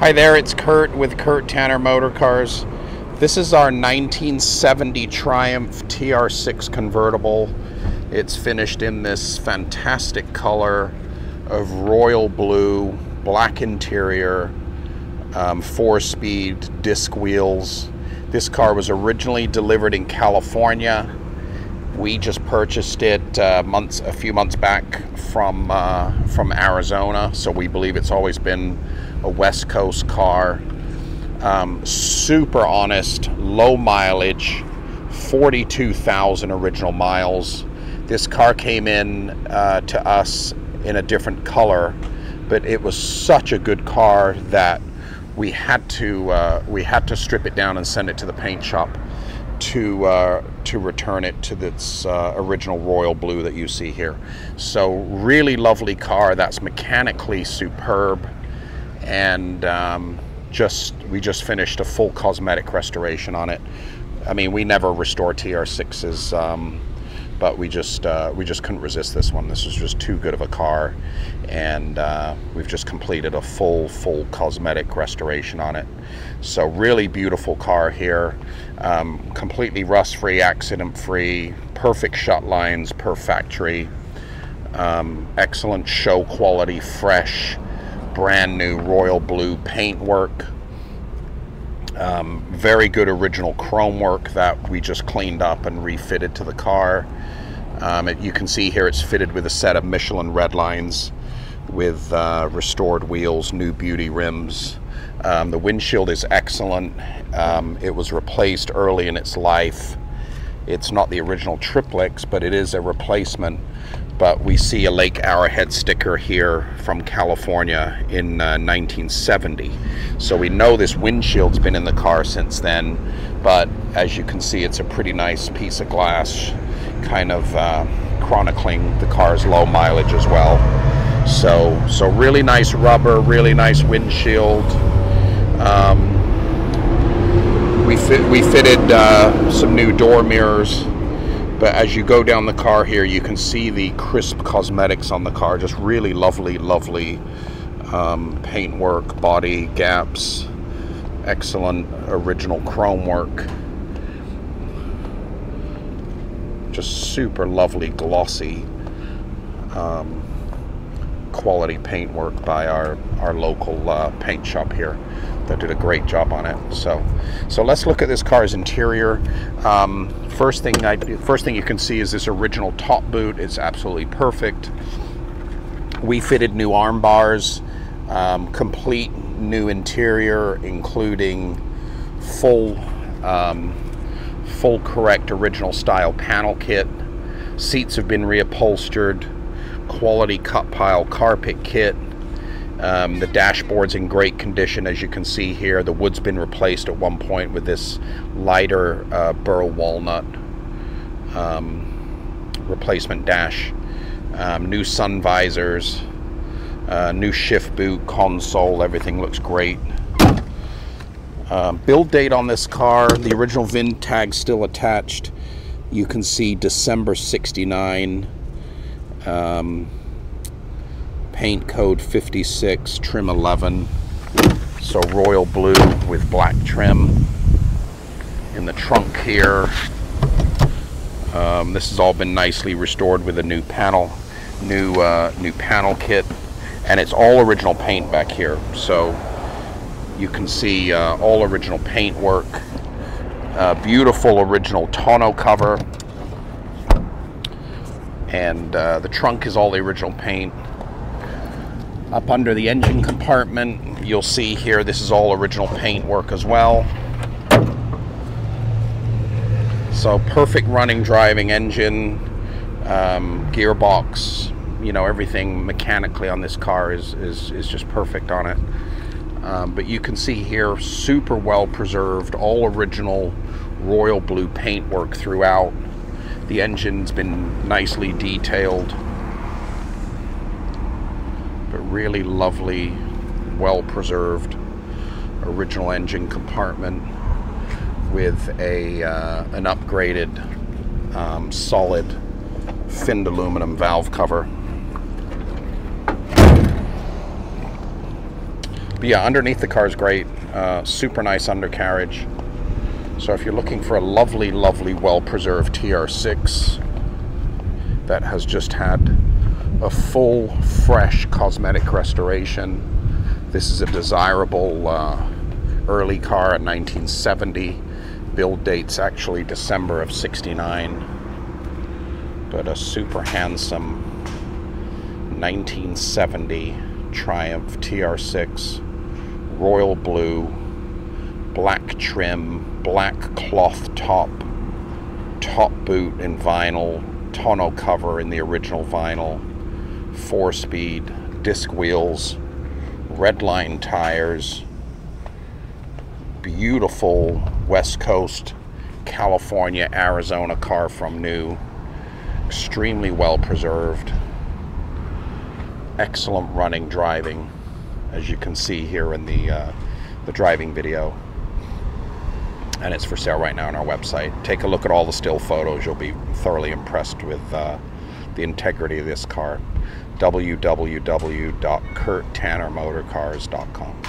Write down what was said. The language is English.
Hi there, it's Kurt with Kurt Tanner Motor Cars. This is our 1970 Triumph TR6 convertible. It's finished in this fantastic color of royal blue, black interior, 4-speed disc wheels. This car was originally delivered in California. We just purchased it a few months back from Arizona, so we believe it's always been a West Coast car. Super honest, low mileage, 42,000 original miles. This car came in to us in a different color, but it was such a good car that we had to strip it down and send it to the paint shop to return it to its original royal blue that you see here. So really lovely car that's mechanically superb, and we just finished a full cosmetic restoration on it. I mean, we never restore TR6s, but we just couldn't resist this one. This was just too good of a car, and we've just completed a full cosmetic restoration on it. So really beautiful car here, completely rust-free, accident-free, perfect shut lines per factory, excellent show quality, fresh, brand new royal blue paint work. Very good original chrome work that we just cleaned up and refitted to the car. You can see here it's fitted with a set of Michelin red lines with restored wheels, new beauty rims. The windshield is excellent. It was replaced early in its life. It's not the original triplex, but it is a replacement. But we see a Lake Arrowhead sticker here from California in 1970. So we know this windshield's been in the car since then, but as you can see, it's a pretty nice piece of glass, kind of chronicling the car's low mileage as well. So really nice rubber, really nice windshield. We fitted some new door mirrors. But as you go down the car here, you can see the crisp cosmetics on the car. Just really lovely paint work, body gaps, excellent original chrome work. Just super lovely, glossy, quality paint work by our local paint shop here. That did a great job on it. So let's look at this car's interior. First thing you can see is this original top boot. It's absolutely perfect. We fitted new arm bars, complete new interior, including full correct original style panel kit. Seats have been reupholstered, quality cut pile carpet kit. The dashboard's in great condition, as you can see here. The wood's been replaced at one point with this lighter burl walnut replacement dash. New sun visors, new shift boot, console, everything looks great. Build date on this car, the original VIN tag still attached. You can see December 69. Paint code 56, trim 11, so royal blue with black trim. In the trunk here, this has all been nicely restored with a new panel kit, and it's all original paint back here. So you can see all original paint work, beautiful original tonneau cover, and the trunk is all the original paint. Up under the engine compartment, you'll see here this is all original paint work as well. So perfect running, driving engine, gearbox, you know, everything mechanically on this car is just perfect on it. But you can see here, super well preserved, all original royal blue paint work throughout. The engine's been nicely detailed. Really lovely, well-preserved original engine compartment with an upgraded solid finned aluminum valve cover. But yeah, underneath the car is great. Super nice undercarriage. So if you're looking for a lovely, lovely, well-preserved TR6 that has just had a full, fresh cosmetic restoration, this is a desirable early car, a 1970. Build date's actually December of '69. But a super handsome 1970 Triumph TR6, royal blue, black trim, black cloth top boot in vinyl, tonneau cover in the original vinyl, 4-speed, disc wheels, redline tires, beautiful West Coast, California, Arizona car from new, extremely well preserved, excellent running, driving, as you can see here in the driving video. And it's for sale right now on our website. Take a look at all the still photos. You'll be thoroughly impressed with the integrity of this car. www.kurttannermotorcars.com.